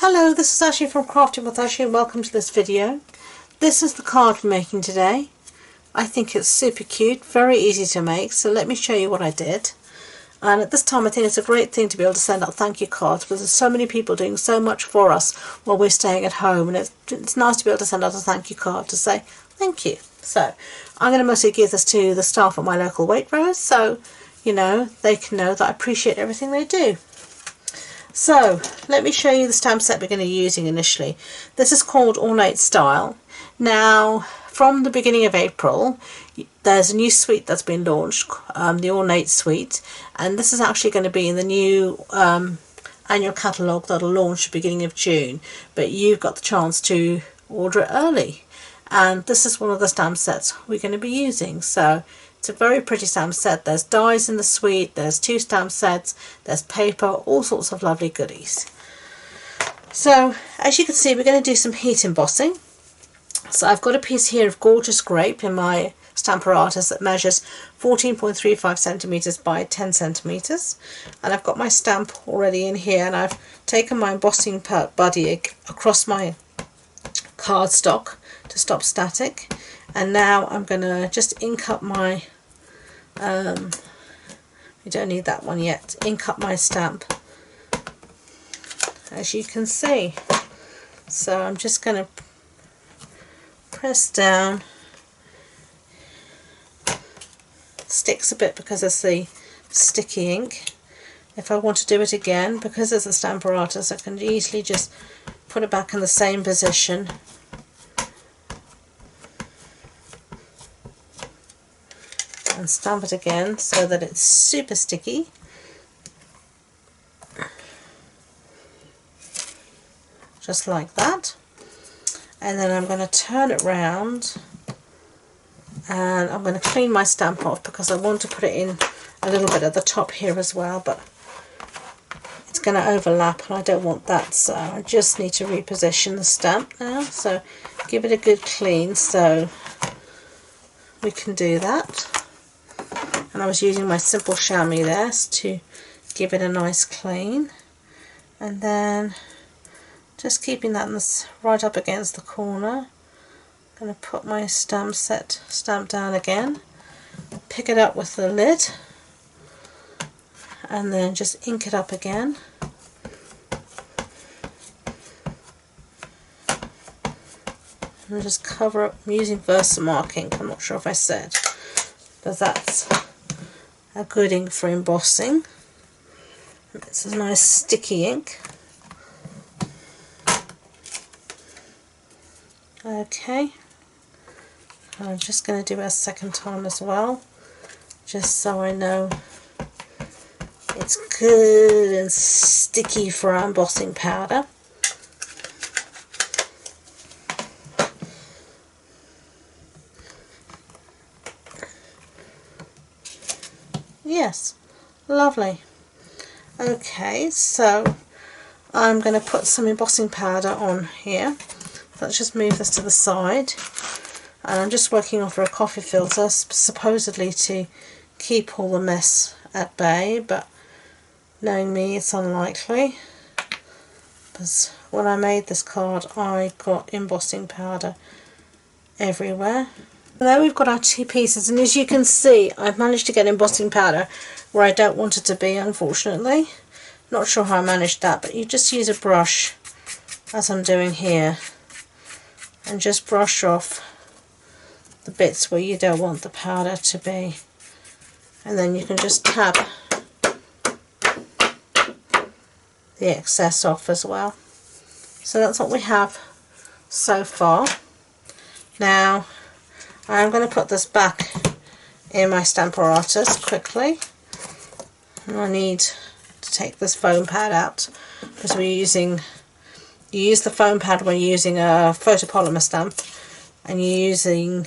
Hello, this is Ashley from Crafting with Ashley and welcome to this video. This is the card I'm making today. I think it's super cute, very easy to make, so let me show you what I did. And at this time I think it's a great thing to be able to send out thank you cards because there's so many people doing so much for us while we're staying at home, and it's nice to be able to send out a thank you card to say thank you. So I'm going to mostly give this to the staff at my local Waitrose, so you know they can know that I appreciate everything they do. So let me show you the stamp set we're going to be using initially. This is called Ornate Style. Now from the beginning of April there's a new suite that's been launched, the Ornate suite, and this is actually going to be in the new annual catalogue that'll launch at the beginning of June, but you've got the chance to order it early, and this is one of the stamp sets we're going to be using. So it's a very pretty stamp set. There's dies in the suite, there's 2 stamp sets, there's paper, all sorts of lovely goodies. So as you can see, we're going to do some heat embossing. So I've got a piece here of gorgeous grape in my Stamparatus that measures 14.35 centimeters by 10 centimeters, and I've got my stamp already in here, and I've taken my embossing buddy across my cardstock to stop static, and now I'm going to just ink up my you don't need that one yet, ink up my stamp as you can see. So I'm just going to press down. Sticks a bit because it's the sticky ink. If I want to do it again, because it's a Stamparatus, I can easily just put it back in the same position and stamp it again so that it's super sticky. Just like that. And then I'm going to turn it round and I'm going to clean my stamp off because I want to put it in a little bit at the top here as well, but it's going to overlap and I don't want that, so I just need to reposition the stamp now. So give it a good clean so we can do that. And I was using my simple chamois there to give it a nice clean, and then just keeping that right up against the corner. I'm going to put my stamp down again, pick it up with the lid, and then just ink it up again. And just cover up. I'm using Versamark ink, I'm not sure if I said, but that's a good ink for embossing. It's a nice sticky ink. Okay, I'm just going to do it a second time as well, just so I know it's good and sticky for our embossing powder. Yes, lovely. Okay, so I'm going to put some embossing powder on here. Let's just move this to the side, and I'm just working off a coffee filter supposedly to keep all the mess at bay, but knowing me it's unlikely because when I made this card I got embossing powder everywhere. There we've got our 2 pieces, and as you can see I've managed to get embossing powder where I don't want it to be, unfortunately. Not sure how I managed that, but you just use a brush as I'm doing here and just brush off the bits where you don't want the powder to be, and then you can just tap the excess off as well. So that's what we have so far. Now I'm going to put this back in my Stamparatus quickly, and I need to take this foam pad out because you use the foam pad when you're using a photopolymer stamp, and you use the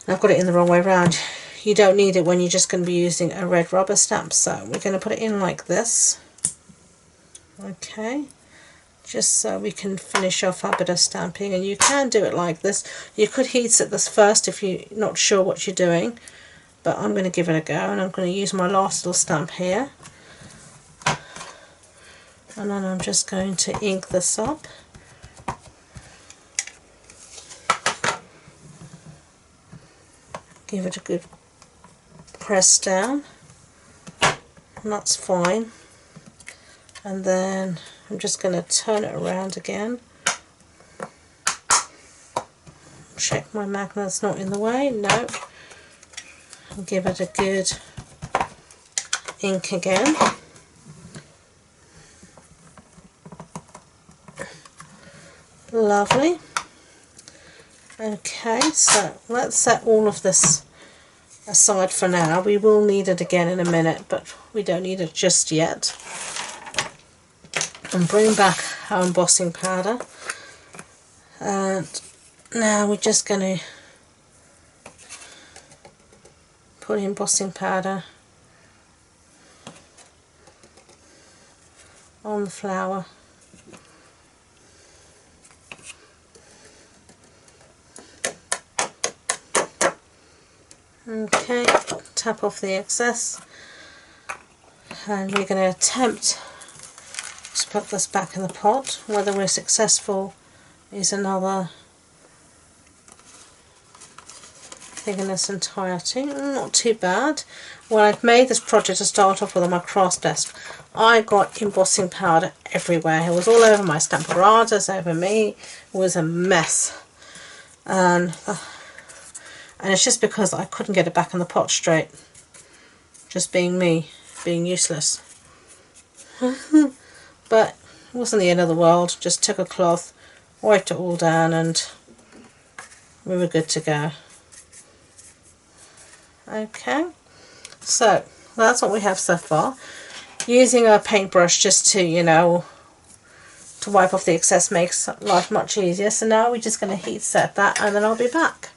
I've got it in the wrong way around. You don't need it when you're just going to be using a red rubber stamp, so we're going to put it in like this. Okay, just so we can finish off our bit of stamping, and you can do it like this. You could heat set this first if you're not sure what you're doing, but I'm going to give it a go, and I'm going to use my last little stamp here, and then I'm just going to ink this up. Give it a good press down, and that's fine. And then I'm just going to turn it around again. Check my magnet's not in the way. No. And give it a good ink again. Lovely. Okay, so let's set all of this aside for now. We will need it again in a minute, but we don't need it just yet. And bring back our embossing powder. And now we're just going to put embossing powder on the flower. Okay, tap off the excess, and we're going to attempt to put this back in the pot. Whether we're successful is another thing in its entirety. Not too bad. When I've made this project to start off with on my craft desk, I got embossing powder everywhere. It was all over my Stamparatas, over me. It was a mess. And it's just because I couldn't get it back in the pot straight. Just being me, being useless. But it wasn't the end of the world. Just took a cloth, wiped it all down, and we were good to go. Okay, so that's what we have so far. Using a paintbrush just to, you know, to wipe off the excess makes life much easier. So now we're just going to heat set that, and then I'll be back.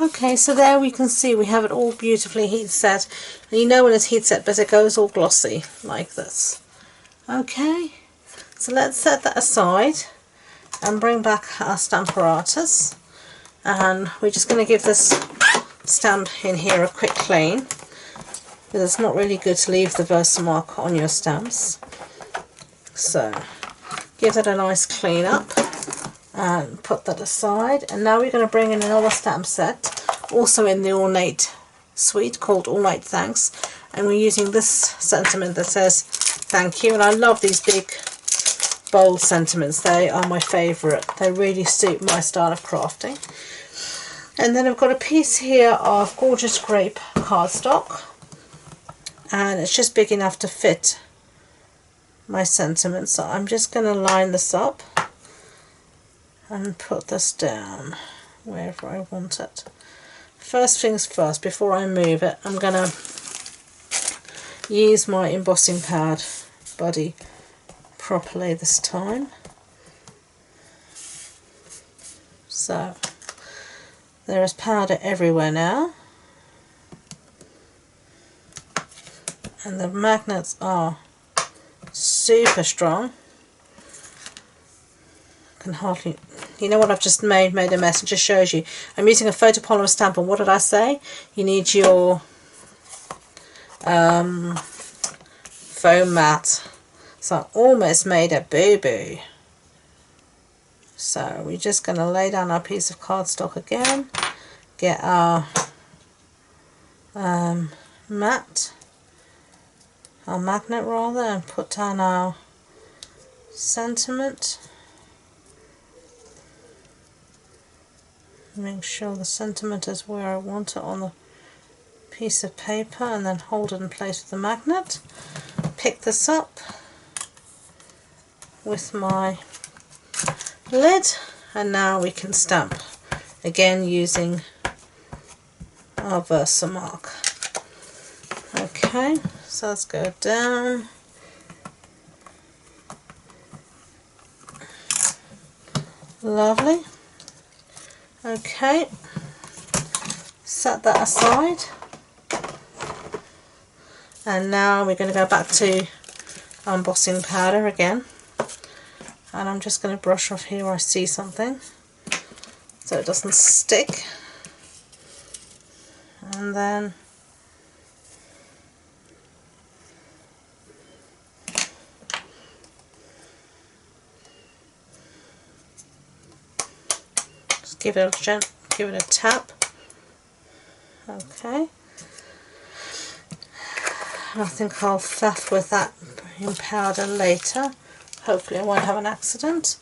Okay, so there we can see we have it all beautifully heat set, and you know when it's heat set because it goes all glossy like this. Okay, so let's set that aside and bring back our Stamparatas, and we're just going to give this stamp in here a quick clean, because it's not really good to leave the Versamark on your stamps. So give it a nice clean up and put that aside. And now we're going to bring in another stamp set, also in the Ornate suite, called Ornate Thanks, and we're using this sentiment that says thank you. And I love these big bold sentiments. They are my favourite. They really suit my style of crafting. And then I've got a piece here of gorgeous grape cardstock, and it's just big enough to fit my sentiments. So I'm just going to line this up and put this down wherever I want it. First things first, before I move it, I'm going to use my embossing pad buddy properly this time. So there is powder everywhere now, and the magnets are super strong. Can hardly, you know what I've just made a mess. It just shows you. I'm using a photopolymer stamp, and what did I say? You need your foam mat. So I almost made a boo-boo. So we're just going to lay down our piece of cardstock again, get our magnet rather, and put down our sentiment. Make sure the sentiment is where I want it on the piece of paper, and then hold it in place with the magnet. Pick this up with my lid, and now we can stamp again using our Versamark. Okay, so let's go down. Lovely. Okay, set that aside. And now we're going to go back to embossing powder again, and I'm just going to brush off here where I see something so it doesn't stick, and then just give it a tap. Okay, I think I'll faff with that in powder later. Hopefully I won't have an accident.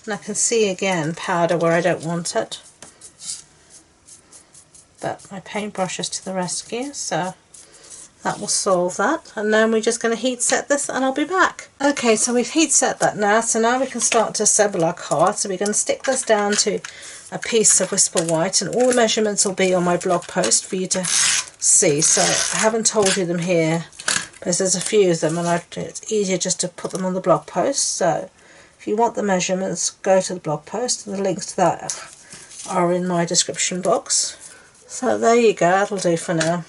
And I can see again powder where I don't want it. But my paintbrush is to the rescue, so that will solve that. And then we're just going to heat set this and I'll be back. Okay, so we've heat set that now, so now we can start to assemble our card. So we're going to stick this down to a piece of Whisper White, and all the measurements will be on my blog post for you to see. So I haven't told you them here because there's a few of them, and it's easier just to put them on the blog post. So if you want the measurements, go to the blog post, and the links to that are in my description box. So there you go, that'll do for now.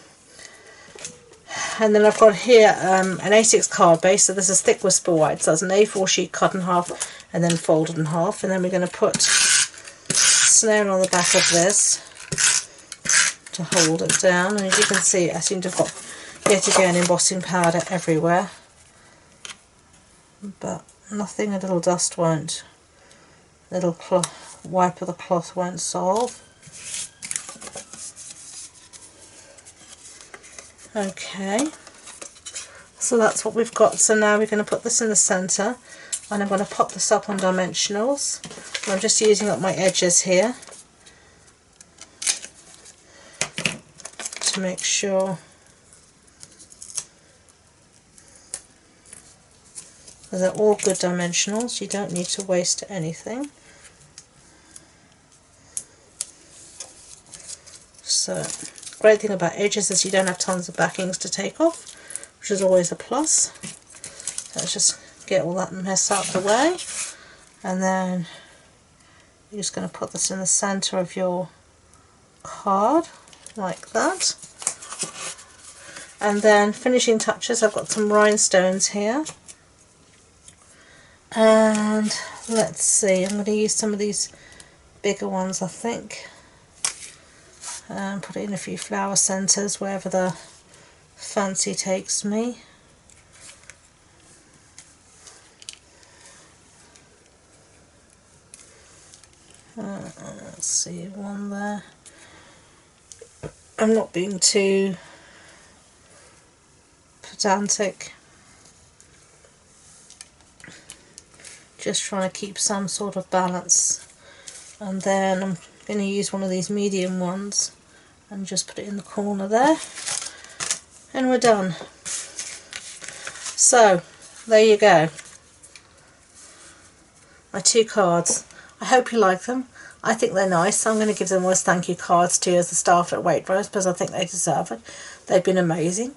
And then I've got here an A6 card base, so this is thick Whisper White, so it's an A4 sheet cut in half and then folded in half, and then we're going to put snare on the back of this to hold it down. And as you can see, I seem to have got yet again embossing powder everywhere, but nothing a little dust won't, little wipe of the cloth won't solve. Okay, so that's what we've got. So now we're going to put this in the centre, and I'm going to pop this up on dimensionals. And I'm just using up my edges here to make sure they're all good dimensionals. You don't need to waste anything. So great thing about edges is you don't have tons of backings to take off, which is always a plus. So let's just get all that mess out of the way, and then you're just going to put this in the centre of your card like that. And then finishing touches, I've got some rhinestones here, and let's see, I'm going to use some of these bigger ones, I think, and put it in a few flower centres wherever the fancy takes me. Let's see, one there. I'm not being too pedantic, just trying to keep some sort of balance. And then I'm going to use one of these medium ones and just put it in the corner there, and we're done. So there you go, my two cards. I hope you like them. I think they're nice. I'm going to give them as thank you cards to as the staff at Waitrose, because I think they deserve it. They've been amazing.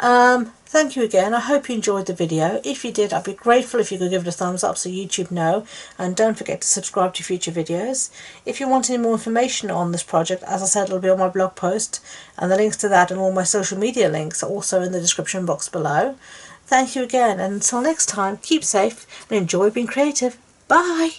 Thank you again. I hope you enjoyed the video. If you did, I'd be grateful if you could give it a thumbs up so YouTube know, and don't forget to subscribe to future videos. If you want any more information on this project, as I said, it'll be on my blog post, and the links to that and all my social media links are also in the description box below. Thank you again, and until next time, keep safe and enjoy being creative. Bye!